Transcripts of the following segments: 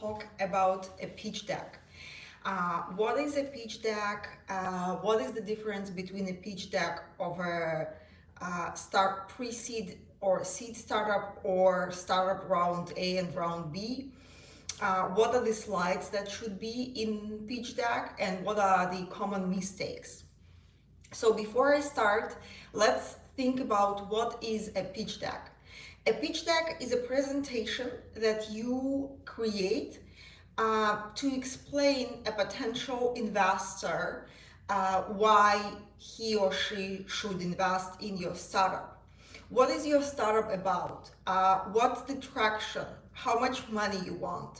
talk about a pitch deck. What is a pitch deck? What is the difference between a pitch deck of a pre-seed or seed startup or startup round A and round B? What are the slides that should be in pitch deck, and what are the common mistakes? So before I start, let's think about what is a pitch deck. A pitch deck is a presentation that you create to explain a potential investor why he or she should invest in your startup. What is your startup about? What's the traction? How much money you want?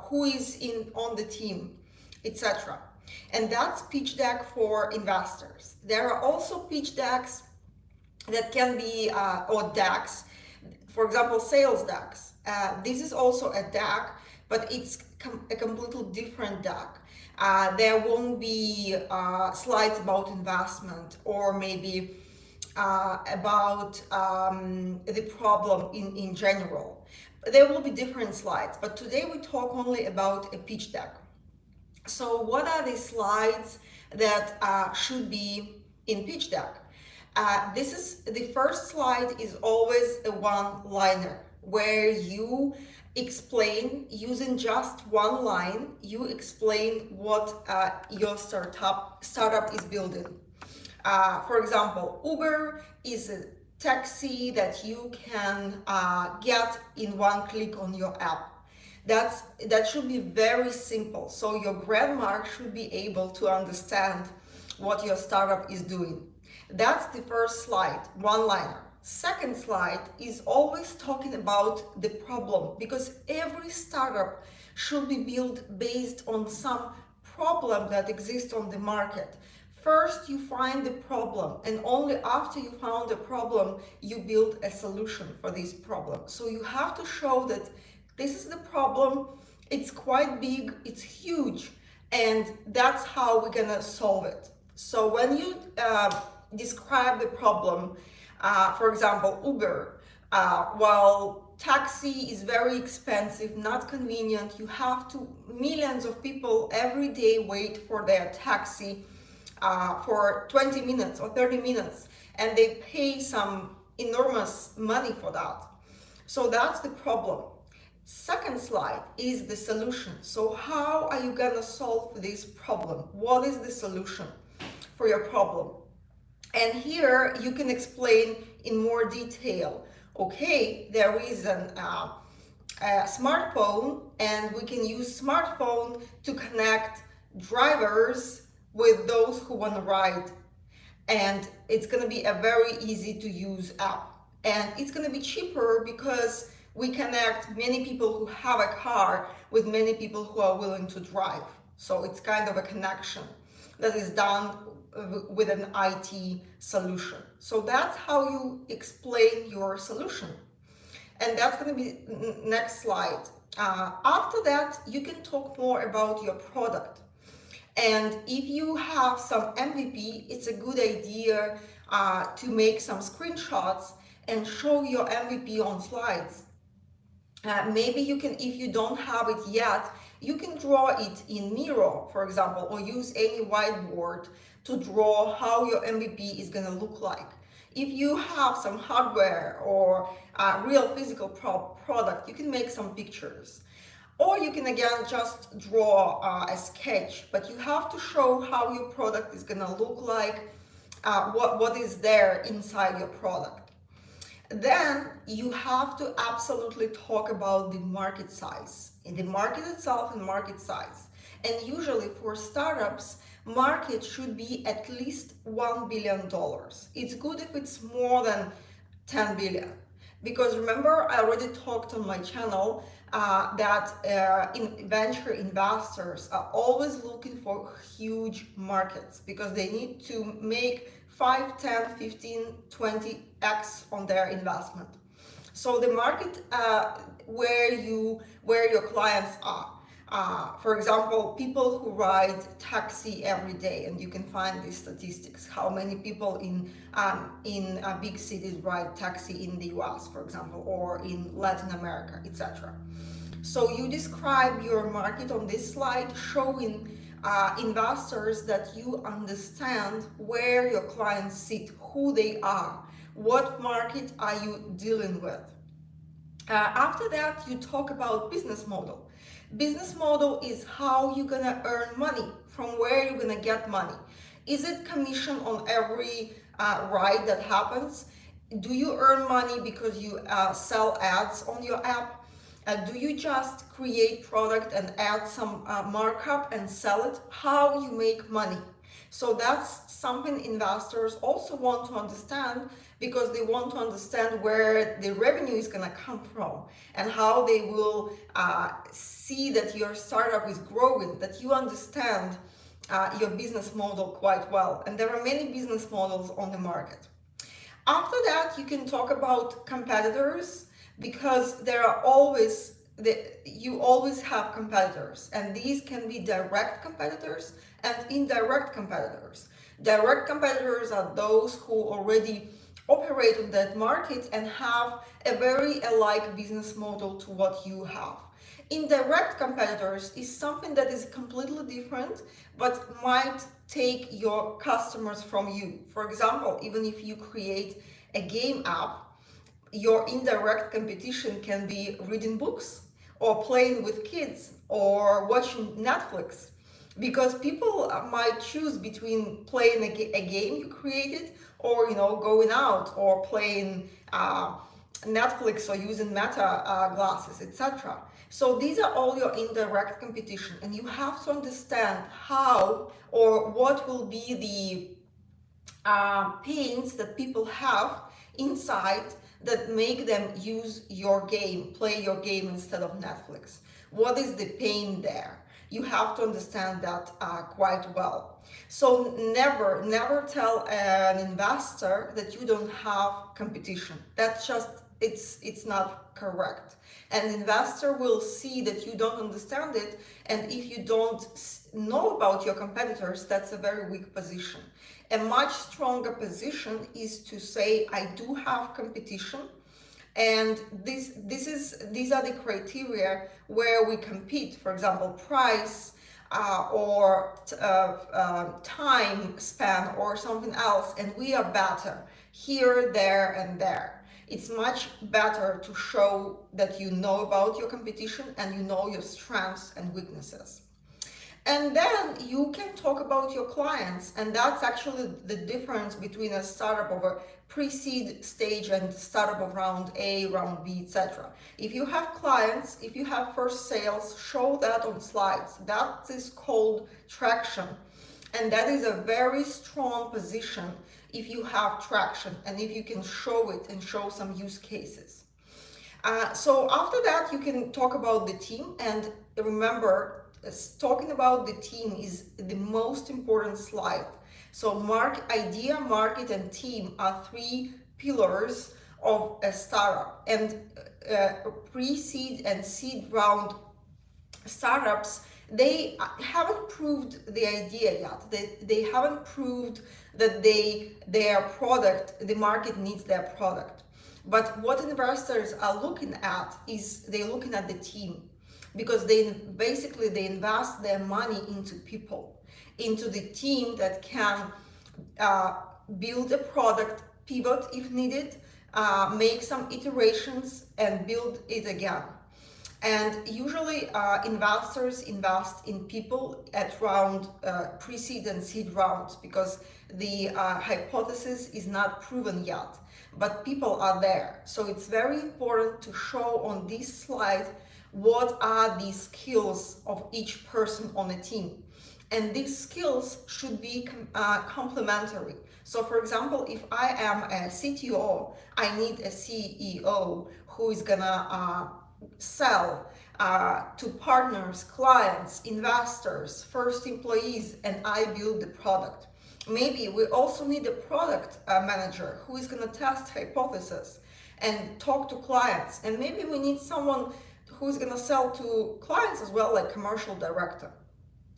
Who is on the team, etc. And that's pitch deck for investors. There are also pitch decks that can be, or decks, for example, sales decks. This is also a deck, but it's a completely different deck. There won't be slides about investment or maybe about the problem in general. There will be different slides, but today we talk only about a pitch deck. So what are the slides that should be in pitch deck? This is the first slide is always a one-liner where you explain using just one line. You explain what your startup is building. For example, Uber is a taxi that you can get in one click on your app. That should be very simple. So your grandma should be able to understand what your startup is doing. That's the first slide, one-liner. Second slide is always talking about the problem, because every startup should be built based on some problem that exists on the market. First, you find the problem, and only after you found the problem, you build a solution for this problem. So you have to show that this is the problem, it's quite big, it's huge, and that's how we're gonna solve it. So when you describe the problem, for example, Uber, well, taxi is very expensive, not convenient, you have to, millions of people every day wait for their taxi for 20 minutes or 30 minutes, and they pay some enormous money for that. So that's the problem. Second slide is the solution. So how are you gonna solve this problem? What is the solution for your problem? And here you can explain in more detail. Okay, there is a smartphone, and we can use smartphone to connect drivers with those who want to ride. And it's going to be a very easy to use app. And it's going to be cheaper because we connect many people who have a car with many people who are willing to drive. So it's kind of a connection that is done with an IT solution. So that's how you explain your solution. And that's going to be next slide. After that, you can talk more about your product. And if you have some MVP, it's a good idea to make some screenshots and show your MVP on slides. Maybe you can, if you don't have it yet, you can draw it in Miro, for example, or use any whiteboard to draw how your MVP is going to look like. If you have some hardware or real physical product, you can make some pictures. Or you can again just draw a sketch, but you have to show how your product is going to look like, what is there inside your product. Then you have to absolutely talk about the market size, and the market itself and market size. And usually for startups, market should be at least $1 billion. It's good if it's more than 10 billion. Because remember, I already talked on my channel that venture investors are always looking for huge markets because they need to make 5, 10, 15, 20x on their investment. So the market where your clients are. For example, people who ride taxi every day, and you can find these statistics, how many people in big cities ride taxi in the US, for example, or in Latin America, etc. So you describe your market on this slide, showing investors that you understand where your clients sit, who they are, what market are you dealing with. After that, you talk about business model. Business model is how you're gonna earn money, from where you're gonna get money. Is it commission on every ride that happens? Do you earn money because you sell ads on your app? Do you just create product and add some markup and sell it? How you make money? So that's something investors also want to understand, because they want to understand where the revenue is going to come from and how they will see that your startup is growing, that you understand your business model quite well. And there are many business models on the market. After that, you can talk about competitors, because there are always you always have competitors, and these can be direct competitors and indirect competitors. Direct competitors are those who already operate in that market and have a very alike business model to what you have. Indirect competitors is something that is completely different, but might take your customers from you. For example, even if you create a game app, your indirect competition can be reading books or playing with kids or watching Netflix, because people might choose between playing a game you created, or going out or playing Netflix or using Meta glasses, etc. So these are all your indirect competition, and you have to understand how or what will be the pains that people have inside that make them use your game, play your game instead of Netflix. What is the pain there? You have to understand that quite well. So never tell an investor that you don't have competition. That's just, it's not correct. An investor will see that you don't understand it, and if you don't know about your competitors, that's a very weak position. A much stronger position is to say, I do have competition, and these are the criteria where we compete. For example, price or time span or something else, and we are better here, there, and there. It's much better to show that you know about your competition and you know your strengths and weaknesses. And then you can talk about your clients, and that's actually the difference between a startup of a pre-seed stage and startup of round A, round B, etc. If you have clients, if you have first sales, show that on slides. That is called traction, and that is a very strong position if you have traction and if you can show it and show some use cases. So after that, you can talk about the team, and remember, talking about the team is the most important slide. So idea, market, and team are three pillars of a startup. And pre-seed and seed round startups, they haven't proved the idea yet. They haven't proved that their product, the market needs their product. But what investors are looking at is they're looking at the team, because they invest their money into people, into the team that can build a product, pivot if needed, make some iterations and build it again. And usually investors invest in people at round pre-seed and seed rounds, because the hypothesis is not proven yet, but people are there. So it's very important to show on this slide what are the skills of each person on a team. And these skills should be complementary. So for example, if I am a CTO, I need a CEO who is gonna sell to partners, clients, investors, first employees, and I build the product. Maybe we also need a product manager who is going to test hypotheses and talk to clients. And maybe we need someone who's going to sell to clients as well, like commercial director.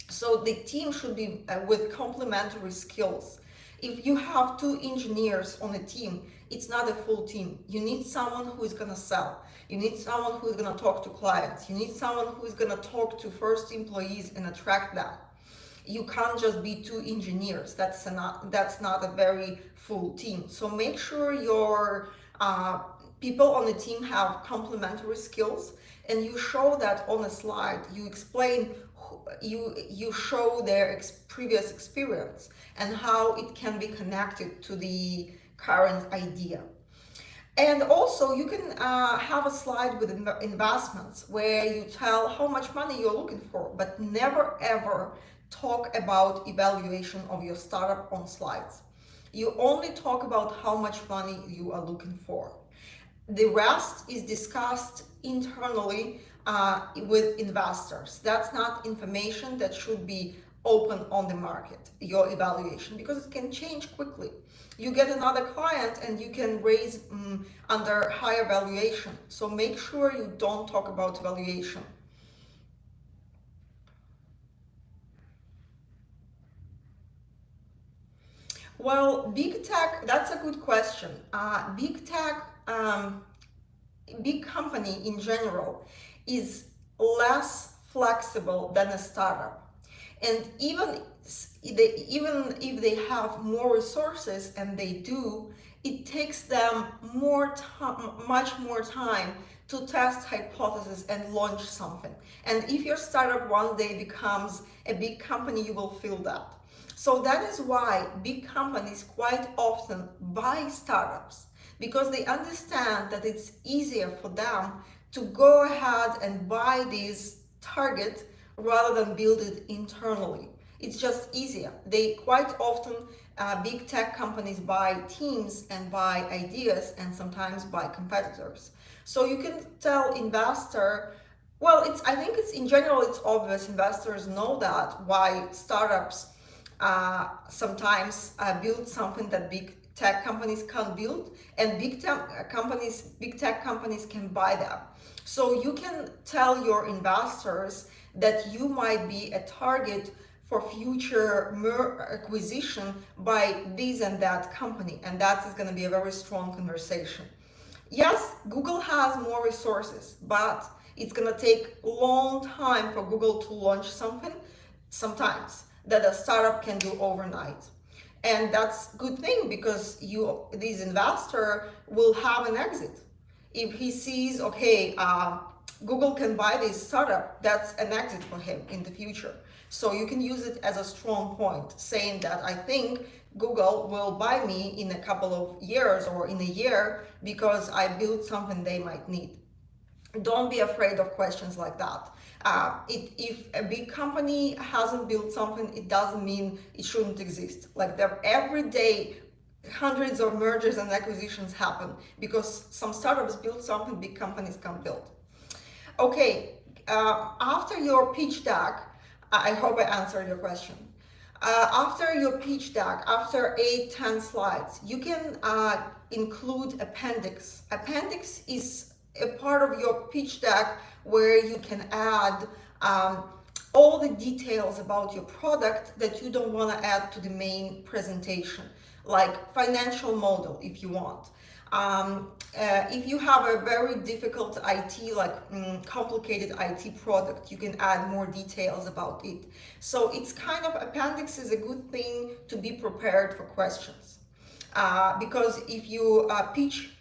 So the team should be with complementary skills. If you have 2 engineers on a team, it's not a full team. You need someone who is going to sell. You need someone who is going to talk to clients. You need someone who is going to talk to first employees and attract them. You can't just be 2 engineers. That's not a very full team. So make sure your people on the team have complementary skills, and you show that on a slide. You explain, you show their previous experience and how it can be connected to the current idea. And also you can have a slide with investments where you tell how much money you're looking for, but never ever talk about evaluation of your startup on slides. You only talk about how much money you are looking for. The rest is discussed internally with investors. That's not information that should be open on the market, your evaluation, because it can change quickly. You get another client and you can raise under higher valuation. So make sure you don't talk about valuation. Well, big tech, that's a good question. Big tech, big company in general is less flexible than a startup. And even if they have more resources, and they do, it takes them much more time to test hypotheses and launch something. And if your startup one day becomes a big company, you will feel that. So that is why big companies quite often buy startups, because they understand that it's easier for them to go ahead and buy this target rather than build it internally. It's just easier. They quite often, big tech companies buy teams and buy ideas, and sometimes buy competitors. So you can tell investor, well, I think it's in general, it's obvious. Investors know that why startups sometimes build something that big tech companies can't build, and big tech companies can buy them. So you can tell your investors that you might be a target for future acquisition by this and that company, and that is going to be a very strong conversation. Yes, Google has more resources, but it's going to take a long time for Google to launch something sometimes that a startup can do overnight. And that's a good thing, because this investor will have an exit. If he sees, okay, Google can buy this startup, that's an exit for him in the future. So you can use it as a strong point, saying that I think Google will buy me in a couple of years or in a year because I built something they might need. Don't be afraid of questions like that. If a big company hasn't built something, it doesn't mean it shouldn't exist. Like, every day, hundreds of mergers and acquisitions happen because some startups build something big companies can't build. Okay, after your pitch deck, I hope I answered your question. After your pitch deck, after 8-10 slides, you can include appendix. Appendix is a part of your pitch deck where you can add all the details about your product that you don't want to add to the main presentation, like financial model if you want. If you have a very difficult IT, like complicated IT product, you can add more details about it. So it's kind of, appendix is a good thing to be prepared for questions. Because if you pitch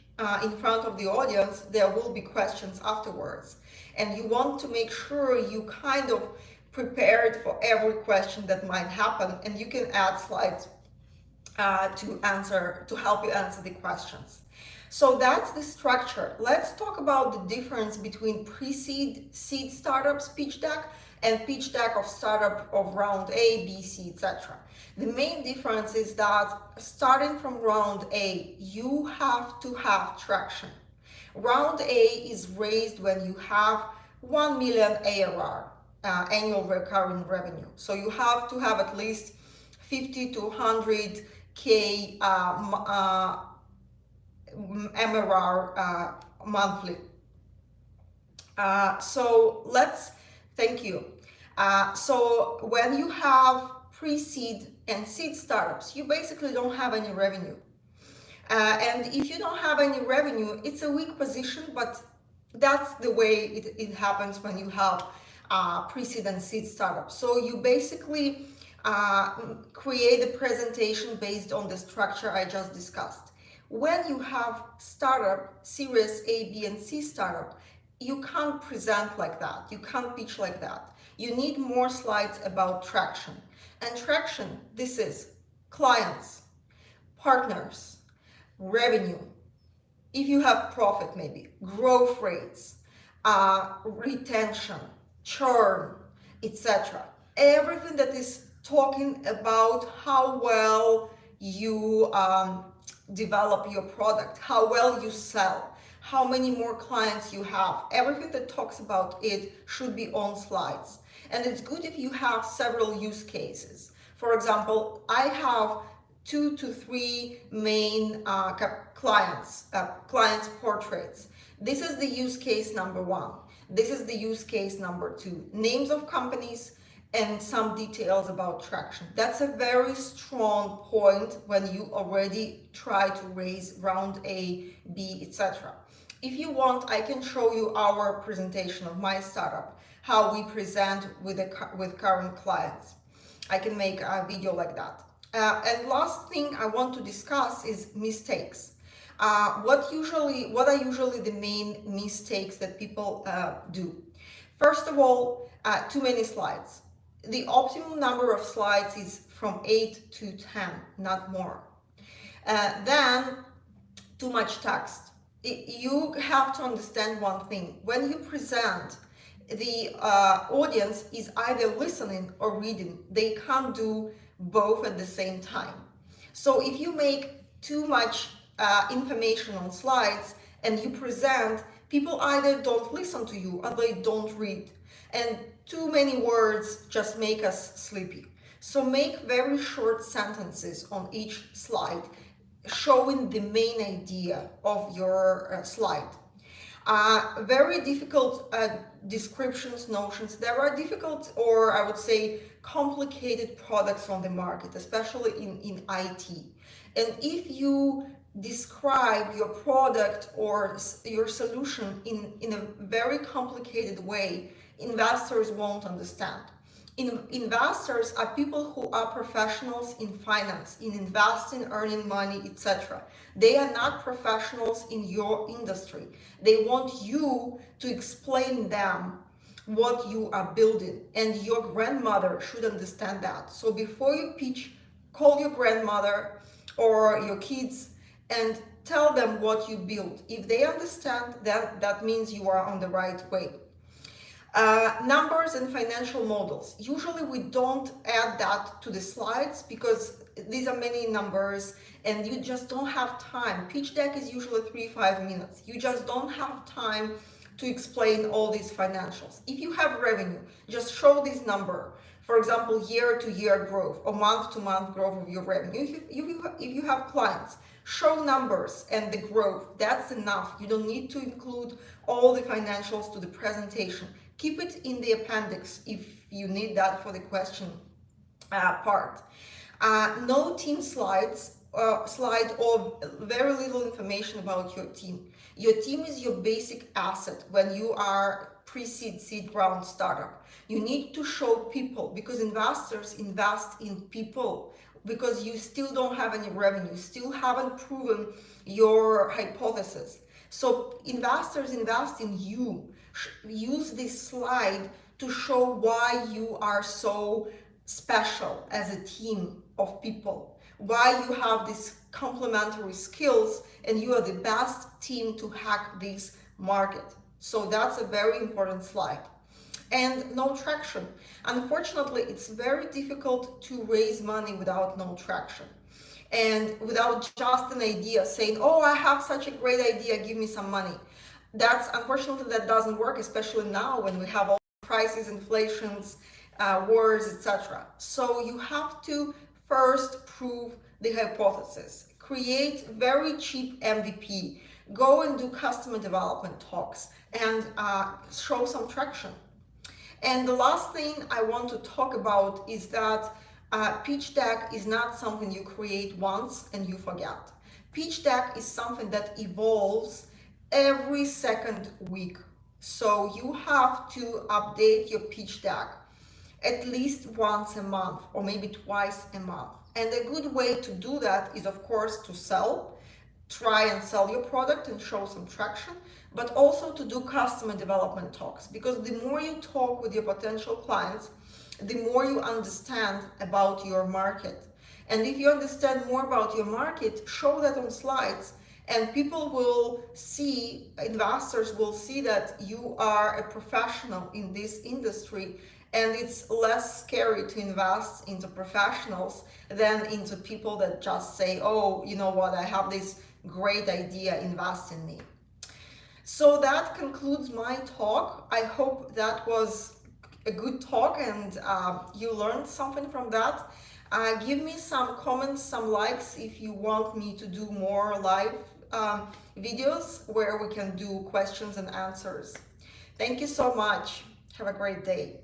in front of the audience, there will be questions afterwards. And you want to make sure you kind of prepared for every question that might happen, and you can add slides to help you answer the questions. So that's the structure. Let's talk about the difference between pre-seed, seed startups pitch deck, and pitch deck of startup of round A, B, C, etc. The main difference is that starting from round A, you have to have traction. Round A is raised when you have 1 million ARR, annual recurring revenue. So you have to have at least 50 to 100K MRR monthly. Thank you. So when you have pre-seed and seed startups, you basically don't have any revenue. And if you don't have any revenue, it's a weak position, but that's the way it happens when you have pre-seed and seed startups. So you basically create a presentation based on the structure I just discussed. When you have startup, series A, B, and C startup, you can't present like that. You can't pitch like that. You need more slides about traction. And traction, this is clients, partners, revenue, if you have profit maybe, growth rates, retention, churn, etc. Everything that is talking about how well you develop your product, how well you sell, how many more clients you have. Everything that talks about it should be on slides. And it's good if you have several use cases. For example, I have 2 to 3 main clients portraits. This is the use case number 1. This is the use case number 2. Names of companies and some details about traction. That's a very strong point when you already try to raise round A, B, etc. If you want, I can show you our presentation of my startup, how we present with current clients. I can make a video like that. And last thing I want to discuss is mistakes. What are usually the main mistakes that people do? First of all, too many slides. The optimum number of slides is from 8 to 10, not more. Then too much text. You have to understand one thing. When you present, the audience is either listening or reading. They can't do both at the same time. So if you make too much information on slides and you present, people either don't listen to you or they don't read. And too many words just make us sleepy. So make very short sentences on each slide, showing the main idea of your slide. Very difficult descriptions, notions. There are difficult, or I would say complicated products on the market, especially in IT. And if you describe your product or your solution in a very complicated way, investors won't understand. Investors are people who are professionals in finance, in investing, earning money, etc. They are not professionals in your industry. They want you to explain them what you are building, and your grandmother should understand that. So before you pitch, call your grandmother or your kids and tell them what you build. If they understand, that means you are on the right way. Numbers and financial models. Usually we don't add that to the slides because these are many numbers and you just don't have time. Pitch deck is usually 3-5 minutes. You just don't have time to explain all these financials. If you have revenue, just show this number. For example, year-to-year growth or month-to-month growth of your revenue. If you have clients, show numbers and the growth. That's enough. You don't need to include all the financials to the presentation. Keep it in the appendix if you need that for the question part. No team slide or very little information about your team. Your team is your basic asset when you are pre-seed, seed round startup. You need to show people because investors invest in people because you still don't have any revenue, still haven't proven your hypothesis. So investors invest in you. Use this slide to show why you are so special as a team of people, why you have these complementary skills and you are the best team to hack this market. So that's a very important slide. And no traction. Unfortunately, it's very difficult to raise money without no traction. And without just an idea saying, oh, I have such a great idea, give me some money. Unfortunately, that doesn't work, especially now when we have all crises, inflations, wars, etc. So you have to first prove the hypothesis. Create very cheap MVP. Go and do customer development talks and show some traction. And the last thing I want to talk about is that Pitch deck is not something you create once and you forget. Pitch deck is something that evolves every second week. So you have to update your pitch deck at least once a month or maybe twice a month. And a good way to do that is, of course, to sell, try and sell your product and show some traction, but also to do customer development talks, because the more you talk with your potential clients, the more you understand about your market. And if you understand more about your market, show that on slides, and people will see, investors will see that you are a professional in this industry, and it's less scary to invest into professionals than into people that just say, oh, you know what, I have this great idea, invest in me. So that concludes my talk. I hope that was a good talk and you learned something from that. Give me some comments, some likes if you want me to do more live videos where we can do questions and answers. Thank you so much. Have a great day.